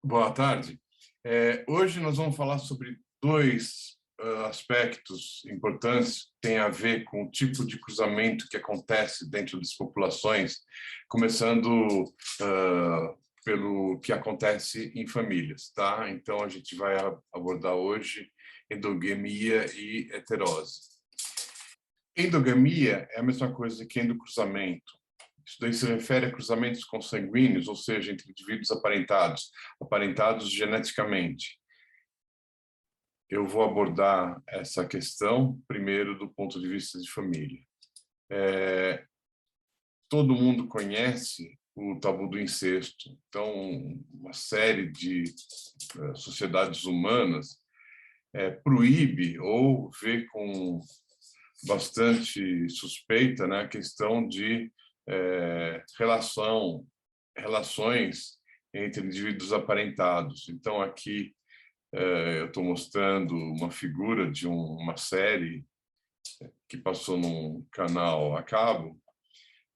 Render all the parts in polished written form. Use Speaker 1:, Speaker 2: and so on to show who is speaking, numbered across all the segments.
Speaker 1: Boa tarde. Hoje nós vamos falar sobre dois aspectos importantes que têm a ver com o tipo de cruzamento que acontece dentro das populações, começando pelo que acontece em famílias, tá? Então a gente vai abordar hoje endogamia e heterose. Endogamia é a mesma coisa que endocruzamento. Isso daí se refere a cruzamentos consanguíneos, ou seja, entre indivíduos aparentados geneticamente. Eu vou abordar essa questão primeiro do ponto de vista de família. Todo mundo conhece o tabu do incesto. Então, uma série de sociedades humanas proíbe ou vê com bastante suspeita, né, a questão de relações entre indivíduos aparentados. Então, aqui eu estou mostrando uma figura de uma série que passou num canal a cabo,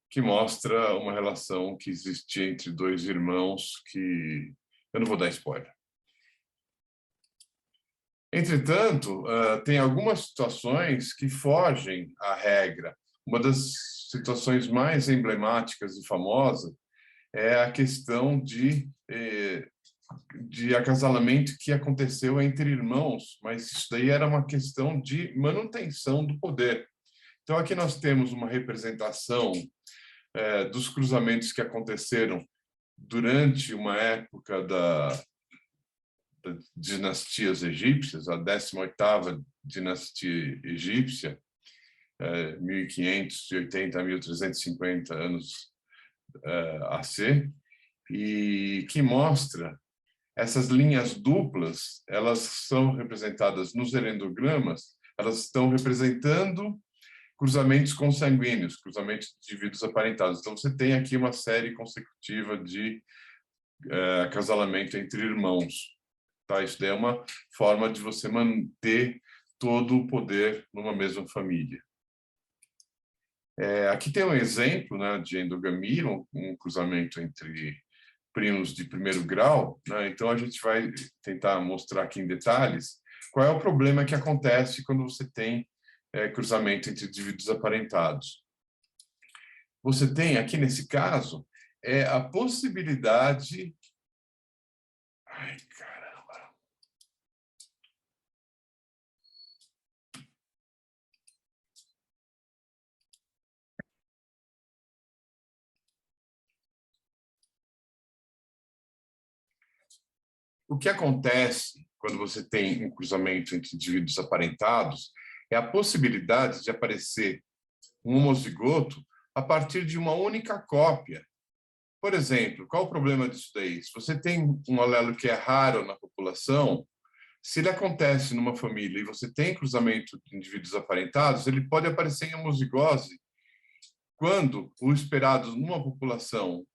Speaker 1: que mostra uma relação que existia entre dois irmãos que... Eu não vou dar spoiler. Entretanto, tem algumas situações que fogem à regra. Uma das situações mais emblemáticas e famosas é a questão de acasalamento que aconteceu entre irmãos, mas isso daí era uma questão de manutenção do poder. Então, aqui nós temos uma representação dos cruzamentos que aconteceram durante uma época das dinastias egípcias, a 18ª dinastia egípcia, 1580 a 1350 anos AC, e que mostra essas linhas duplas. Elas são representadas nos herendogramas, elas estão representando cruzamentos consanguíneos, cruzamentos de indivíduos aparentados. Então, você tem aqui uma série consecutiva de acasalamento entre irmãos. Tá? Isso daí é uma forma de você manter todo o poder numa mesma família. Aqui tem um exemplo, né, de endogamia, um cruzamento entre primos de primeiro grau, né? Então a gente vai tentar mostrar aqui em detalhes qual é o problema que acontece quando você tem cruzamento entre indivíduos aparentados. Você tem aqui nesse caso a possibilidade... Ai, caramba! O que acontece quando você tem um cruzamento entre indivíduos aparentados é a possibilidade de aparecer um homozigoto a partir de uma única cópia. Por exemplo, qual o problema disso daí? Se você tem um alelo que é raro na população, se ele acontece numa família e você tem cruzamento de indivíduos aparentados, ele pode aparecer em homozigose quando o esperado numa população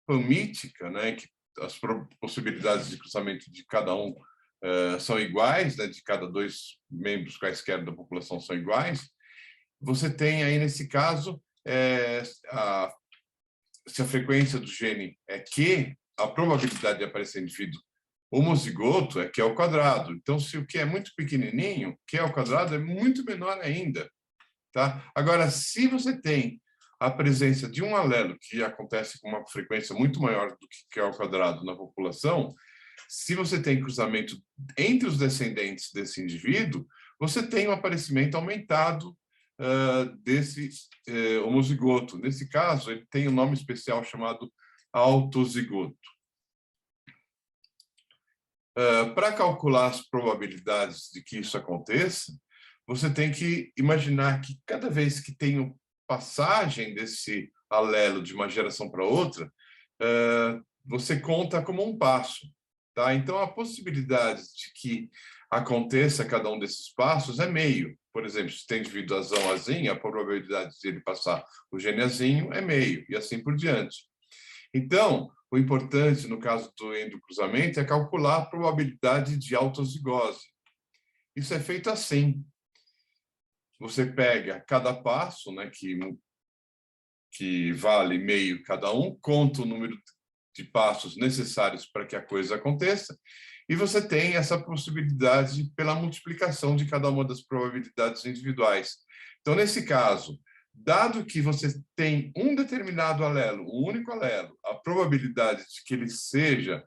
Speaker 1: famítica, né, que as possibilidades de cruzamento de cada um são iguais, né, de cada dois membros quaisquer da população são iguais, você tem aí, nesse caso, se a frequência do gene é Q, a probabilidade de aparecer indivíduo homozigoto é Q ao quadrado. Então, se o Q é muito pequenininho, Q ao quadrado é muito menor ainda. Tá? Agora, se você tem a presença de um alelo que acontece com uma frequência muito maior do que Q ao quadrado na população, se você tem cruzamento entre os descendentes desse indivíduo, você tem um aparecimento aumentado desse homozigoto. Nesse caso, ele tem um nome especial chamado autozigoto. Para calcular as probabilidades de que isso aconteça, você tem que imaginar que cada vez que tem passagem desse alelo de uma geração para outra, você conta como um passo. Tá? Então, a possibilidade de que aconteça cada um desses passos é meio. Por exemplo, se tem indivíduo azão, azinho, a probabilidade de ele passar o gene azinho é meio, e assim por diante. Então, o importante, no caso do endocruzamento, é calcular a probabilidade de autozigose. Isso é feito assim. Você pega cada passo, né, que vale meio cada um, conta o número de passos necessários para que a coisa aconteça, e você tem essa possibilidade pela multiplicação de cada uma das probabilidades individuais. Então, nesse caso, dado que você tem um determinado alelo, um único alelo, a probabilidade de que ele seja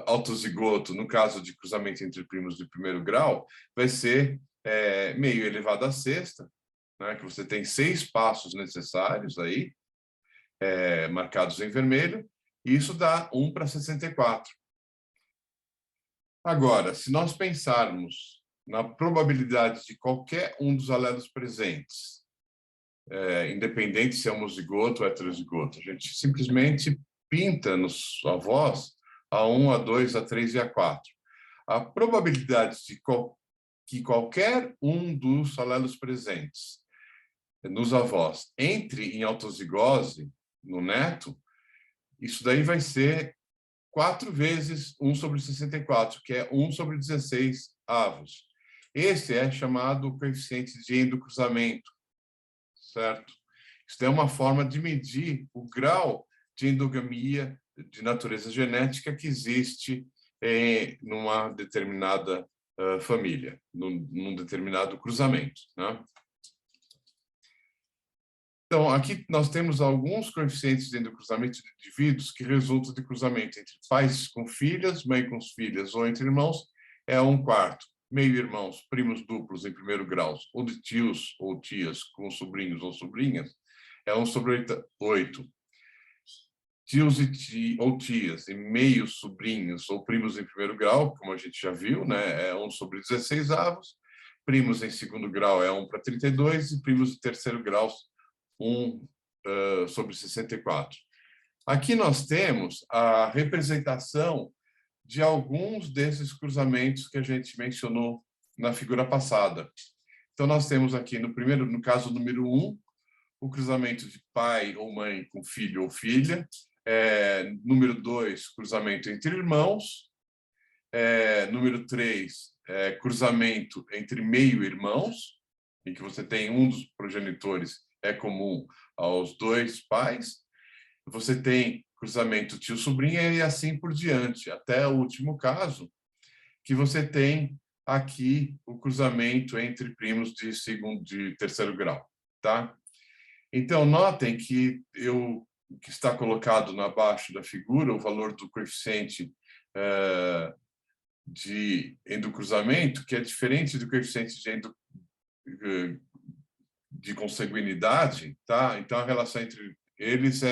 Speaker 1: autozigoto, no caso de cruzamento entre primos de primeiro grau, vai ser meio elevado à sexta, né, que você tem 6 passos necessários aí, marcados em vermelho, e isso dá 1 para 64. Agora, se nós pensarmos na probabilidade de qualquer um dos alelos presentes, independente se é homozigoto ou heterozigoto, a gente simplesmente pinta nos avós A1, A2, A3 e A4. A probabilidade de que qualquer um dos alelos presentes nos avós entre em autozigose no neto, isso daí vai ser 4 vezes 1 sobre 64, que é 1 sobre 16 avos. Esse é chamado coeficiente de endocruzamento, certo? Isso é uma forma de medir o grau de endogamia de natureza genética que existe numa determinada família, num determinado cruzamento, né? Então, aqui nós temos alguns coeficientes de endocruzamento de indivíduos que resultam de cruzamento entre pais com filhas, mãe com filhas ou entre irmãos, é 1/4. Meio-irmãos, primos duplos em primeiro grau, ou de tios ou tias com sobrinhos ou sobrinhas, é 1 sobre 8. Tios ou tias e meios sobrinhos ou primos em primeiro grau, como a gente já viu, né, é 1 sobre 16 avos. Primos em segundo grau é 1 para 32 e primos de terceiro grau 1 sobre 64. Aqui nós temos a representação de alguns desses cruzamentos que a gente mencionou na figura passada. Então, nós temos aqui, no caso número 1, o cruzamento de pai ou mãe com filho ou filha. Número 2, cruzamento entre irmãos. Número 3, cruzamento entre meio-irmãos, em que você tem um dos progenitores comum aos 2 pais. Você tem cruzamento tio-sobrinha e assim por diante, até o último caso, que você tem aqui o cruzamento entre primos de terceiro grau, tá? Então, notem que que está colocado abaixo da figura o valor do coeficiente de endocruzamento, que é diferente do coeficiente de consanguinidade, tá? Então, a relação entre eles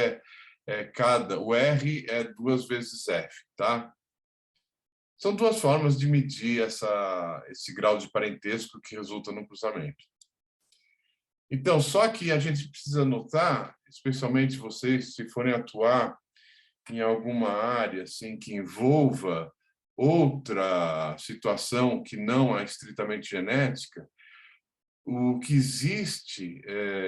Speaker 1: o R é 2 vezes F, tá? São 2 formas de medir esse grau de parentesco que resulta no cruzamento. Então, só que a gente precisa notar, especialmente vocês, se forem atuar em alguma área assim, que envolva outra situação que não é estritamente genética, o que existe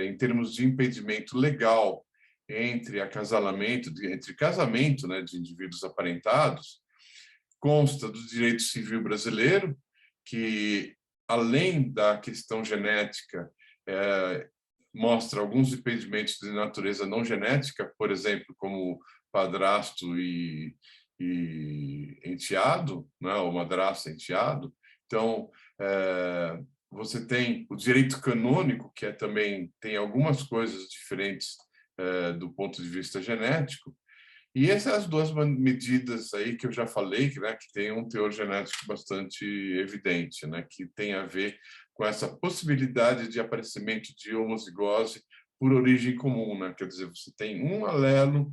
Speaker 1: em termos de impedimento legal entre casamento, né, de indivíduos aparentados, consta do direito civil brasileiro, que, além da questão genética, mostra alguns impedimentos de natureza não genética, por exemplo, como padrasto e enteado, né, ou madrasta e enteado. Então, você tem o direito canônico, que também tem algumas coisas diferentes do ponto de vista genético. E essas 2 medidas aí que eu já falei, né, que tem um teor genético bastante evidente, né, que tem a ver com essa possibilidade de aparecimento de homozigose por origem comum, né? Quer dizer, você tem um alelo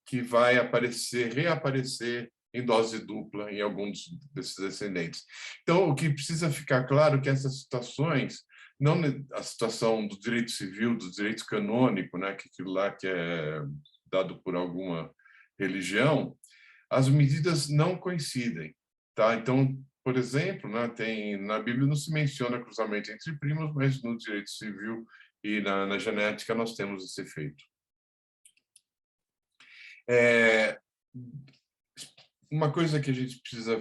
Speaker 1: que vai reaparecer em dose dupla em alguns desses descendentes. Então, o que precisa ficar claro é que essas situações, não a situação do direito civil, do direito canônico, né, que aquilo lá que é dado por alguma religião, as medidas não coincidem, tá? Então, por exemplo, né, na Bíblia não se menciona cruzamento entre primos, mas no direito civil e na genética nós temos esse efeito. Uma coisa que a gente precisa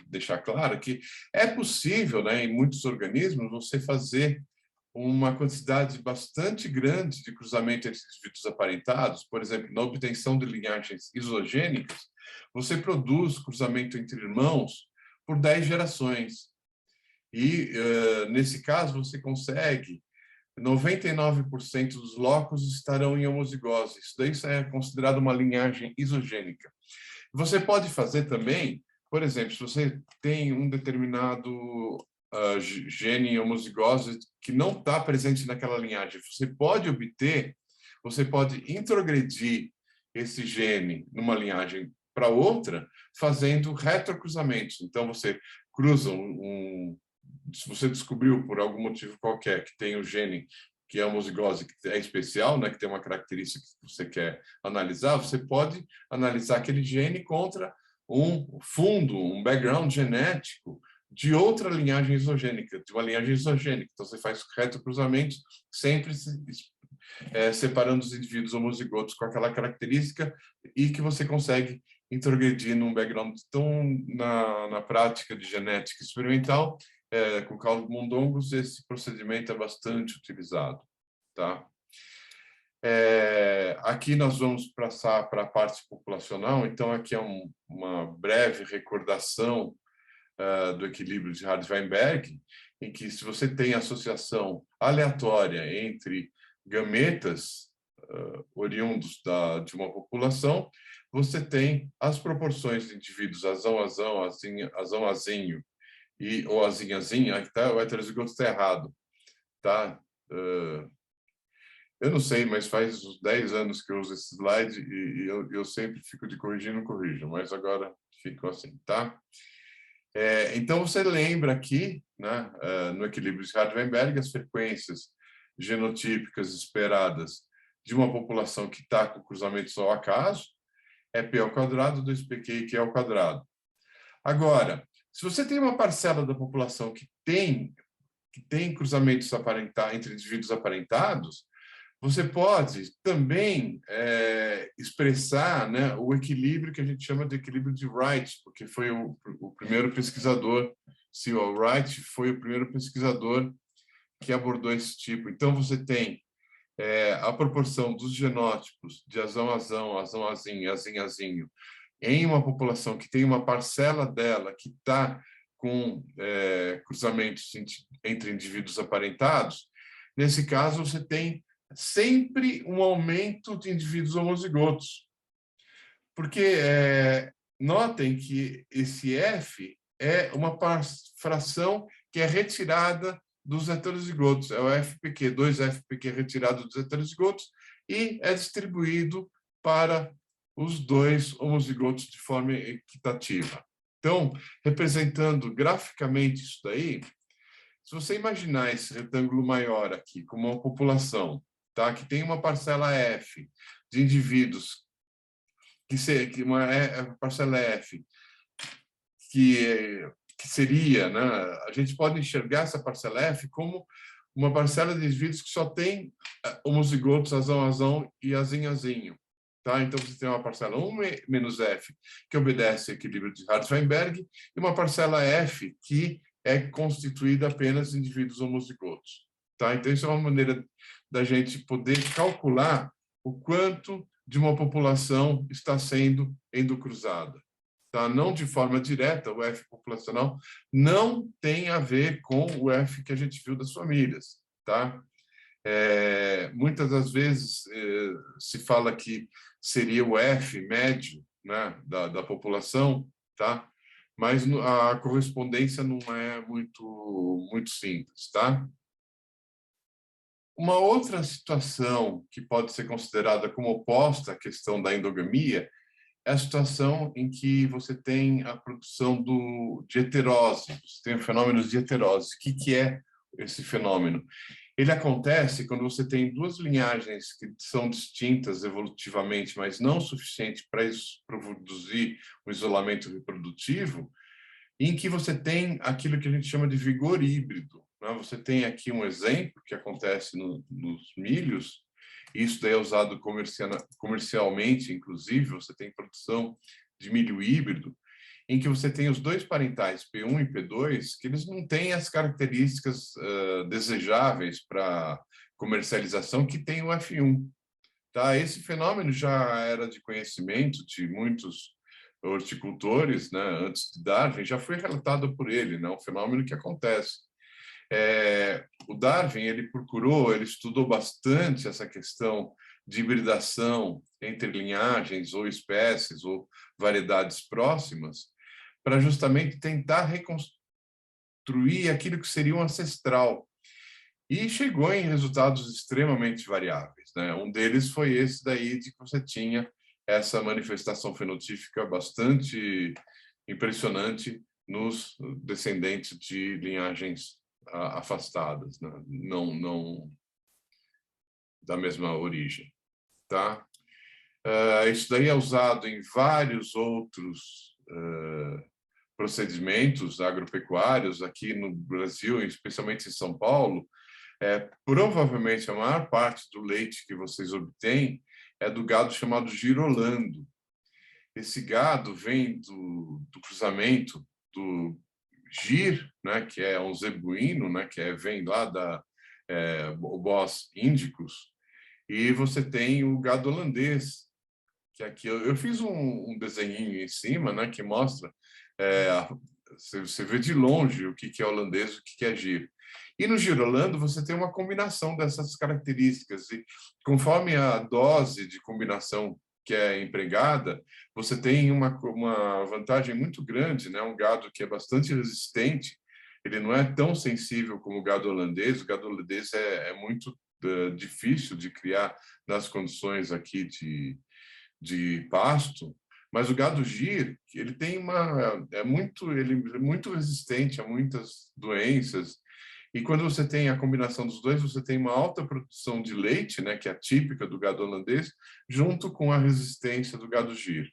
Speaker 1: deixar claro é que é possível, né, em muitos organismos, você fazer uma quantidade bastante grande de cruzamento entre indivíduos aparentados, por exemplo, na obtenção de linhagens isogênicas, você produz cruzamento entre irmãos por 10 gerações. E, nesse caso, você consegue 99% dos locos estarão em homozigose. Isso daí é considerado uma linhagem isogênica. Você pode fazer também, por exemplo, se você tem um determinado gene em homozigose que não está presente naquela linhagem, você pode introgredir esse gene numa linhagem para outra, fazendo retrocruzamentos. Então, você cruza se você descobriu por algum motivo qualquer que tem um gene que é homozigose, que é especial, né, que tem uma característica que você quer analisar, você pode analisar aquele gene contra um fundo, um background genético de outra linhagem isogênica, de uma linhagem isogênica. Então, você faz retrocruzamentos, sempre separando os indivíduos homozigotos com aquela característica e que você consegue introgredir num background. Então, na prática de genética experimental, com camundongos, esse procedimento é bastante utilizado. Tá? Aqui nós vamos passar para a parte populacional, então aqui é uma breve recordação do equilíbrio de Hardy-Weinberg, em que se você tem associação aleatória entre gametas oriundos de uma população, você tem as proporções de indivíduos azão-azão, azão-azinho, ou azinha-azinha, tá? O heterozigoto está errado. Tá? Eu não sei, mas faz uns 10 anos que eu uso esse slide e eu sempre fico de corrigir e não corrijo, mas agora ficou assim, tá? Então, você lembra aqui, né, no equilíbrio de Hardy-Weinberg, as frequências genotípicas esperadas de uma população que está com cruzamentos ao acaso, é P ao quadrado, 2PQ e Q ao quadrado. Agora, se você tem uma parcela da população que tem cruzamentos entre indivíduos aparentados, você pode também expressar, né, o equilíbrio que a gente chama de equilíbrio de Wright, porque foi o primeiro pesquisador, Sewell Wright foi o primeiro pesquisador que abordou esse tipo. Então, você tem a proporção dos genótipos de azão-azão, azão-azinho, azinho-azinho, em uma população que tem uma parcela dela que está com cruzamentos entre indivíduos aparentados. Nesse caso, você tem sempre um aumento de indivíduos homozigotos. Porque notem que esse F é uma fração que é retirada dos heterozigotos. É o FPQ, 2FPQ retirado dos heterozigotos e é distribuído para os 2 homozigotos de forma equitativa. Então, representando graficamente isso daí, se você imaginar esse retângulo maior aqui como uma população, tá, que tem uma parcela F de indivíduos, uma parcela F que seria, né, a gente pode enxergar essa parcela F como uma parcela de indivíduos que só tem homozigotos azão-azão e azinho-azinho. Tá? Então, você tem uma parcela 1 menos F, que obedece ao equilíbrio de Hardy-Weinberg, e uma parcela F, que é constituída apenas de indivíduos homozigotos. Tá? Então, isso é uma maneira da gente poder calcular o quanto de uma população está sendo endocruzada. Tá? Não de forma direta, o F populacional não tem a ver com o F que a gente viu das famílias. Tá? Muitas das vezes se fala que seria o F médio, né, da população, tá? Mas a correspondência não é muito simples. Tá? Uma outra situação que pode ser considerada como oposta à questão da endogamia é a situação em que você tem a produção de heterose, você tem fenômenos de heterose. O que é esse fenômeno? Ele acontece quando você tem 2 linhagens que são distintas evolutivamente, mas não suficiente para produzir um isolamento reprodutivo, em que você tem aquilo que a gente chama de vigor híbrido. Né? Você tem aqui um exemplo que acontece nos milhos, isso daí é usado comercialmente, inclusive, você tem produção de milho híbrido, em que você tem os dois parentais, P1 e P2, que eles não têm as características desejáveis para comercialização que tem o F1. Tá? Esse fenômeno já era de conhecimento de muitos horticultores, né? Antes de Darwin, já foi relatado por ele, né? Um fenômeno que acontece. O Darwin, ele estudou bastante essa questão de hibridação entre linhagens ou espécies ou variedades próximas, para justamente tentar reconstruir aquilo que seria um ancestral. E chegou em resultados extremamente variáveis, né? Um deles foi esse daí de que você tinha essa manifestação fenotípica bastante impressionante nos descendentes de linhagens afastadas, né? Não da mesma origem, tá? Isso daí é usado em vários outros procedimentos agropecuários aqui no Brasil, especialmente em São Paulo. Provavelmente a maior parte do leite que vocês obtêm é do gado chamado girolando. Esse gado vem do cruzamento do gir, né, que é um zebuíno, né, vem lá da Bos índicos, e você tem o gado holandês, que aqui eu fiz um desenhinho em cima, né, que mostra, você vê de longe o que é holandês e o que é gir. E no girolando você tem uma combinação dessas características, e conforme a dose de combinação que é empregada, você tem uma vantagem muito grande, né? Um gado que é bastante resistente, ele não é tão sensível como o gado holandês. O gado holandês é muito difícil de criar nas condições aqui de pasto, mas o gado gir, ele tem ele é muito resistente a muitas doenças. E quando você tem a combinação dos dois, você tem uma alta produção de leite, né, que é típica do gado holandês, junto com a resistência do gado gir.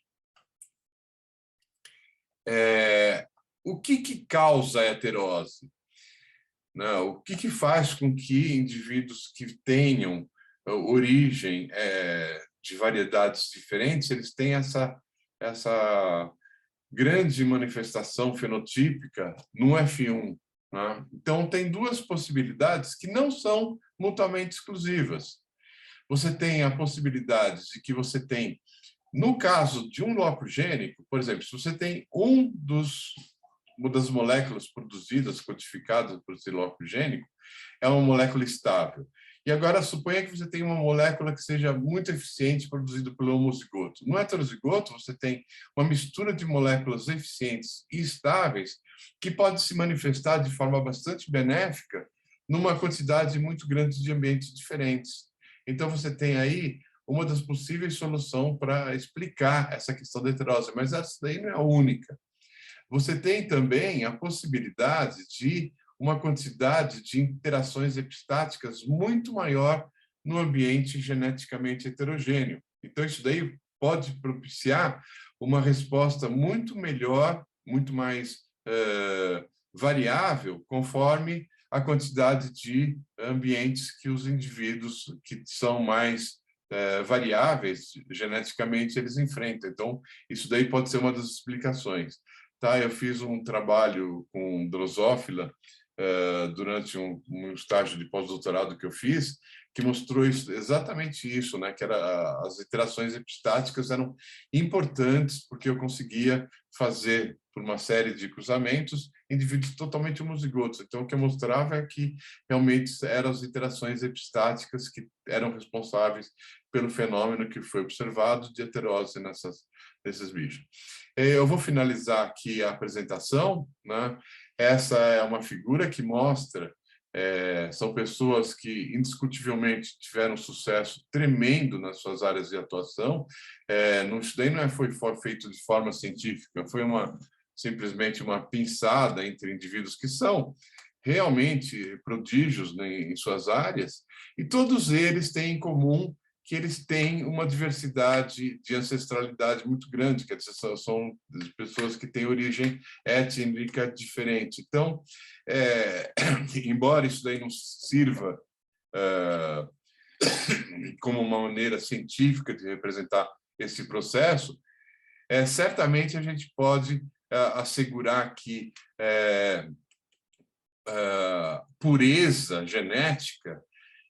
Speaker 1: O que causa a heterose? Não, o que faz com que indivíduos que tenham origem de variedades diferentes, eles têm essa grande manifestação fenotípica no F1? Né? Então, tem duas possibilidades que não são mutuamente exclusivas. Você tem a possibilidade de que você tem, no caso de um loco gênico, por exemplo, se você tem uma das moléculas produzidas, codificadas por esse loco gênico, é uma molécula estável. E agora, suponha que você tem uma molécula que seja muito eficiente produzida pelo homozigoto. No heterozigoto, você tem uma mistura de moléculas eficientes e estáveis que pode se manifestar de forma bastante benéfica numa quantidade muito grande de ambientes diferentes. Então, você tem aí uma das possíveis soluções para explicar essa questão da heterose, mas essa daí não é a única. Você tem também a possibilidade de uma quantidade de interações epistáticas muito maior no ambiente geneticamente heterogêneo. Então, isso daí pode propiciar uma resposta muito melhor, muito mais variável, conforme a quantidade de ambientes que os indivíduos que são mais variáveis geneticamente eles enfrentam. Então, isso daí pode ser uma das explicações. Tá, eu fiz um trabalho com drosófila durante um estágio de pós-doutorado que eu fiz, que mostrou exatamente isso, né? Que as interações epistáticas eram importantes porque eu conseguia fazer, por uma série de cruzamentos, indivíduos totalmente homozigotos. Então, o que eu mostrava é que realmente eram as interações epistáticas que eram responsáveis pelo fenômeno que foi observado de heterose nesses bichos. Eu vou finalizar aqui a apresentação, né? Essa é uma figura que mostra, são pessoas que indiscutivelmente tiveram sucesso tremendo nas suas áreas de atuação. Isso daí não foi feito de forma científica, foi simplesmente uma pinçada entre indivíduos que são realmente prodígios, né, em suas áreas, e todos eles têm em comum que eles têm uma diversidade de ancestralidade muito grande, quer dizer, são pessoas que têm origem étnica diferente. Então, embora isso daí não sirva como uma maneira científica de representar esse processo, certamente a gente pode assegurar que pureza genética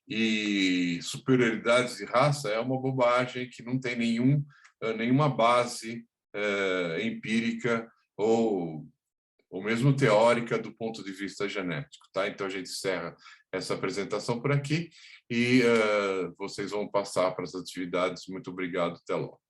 Speaker 1: e superioridades de raça é uma bobagem que não tem nenhuma base empírica ou mesmo teórica do ponto de vista genético, tá? Então a gente encerra essa apresentação por aqui e vocês vão passar para as atividades. Muito obrigado, até logo.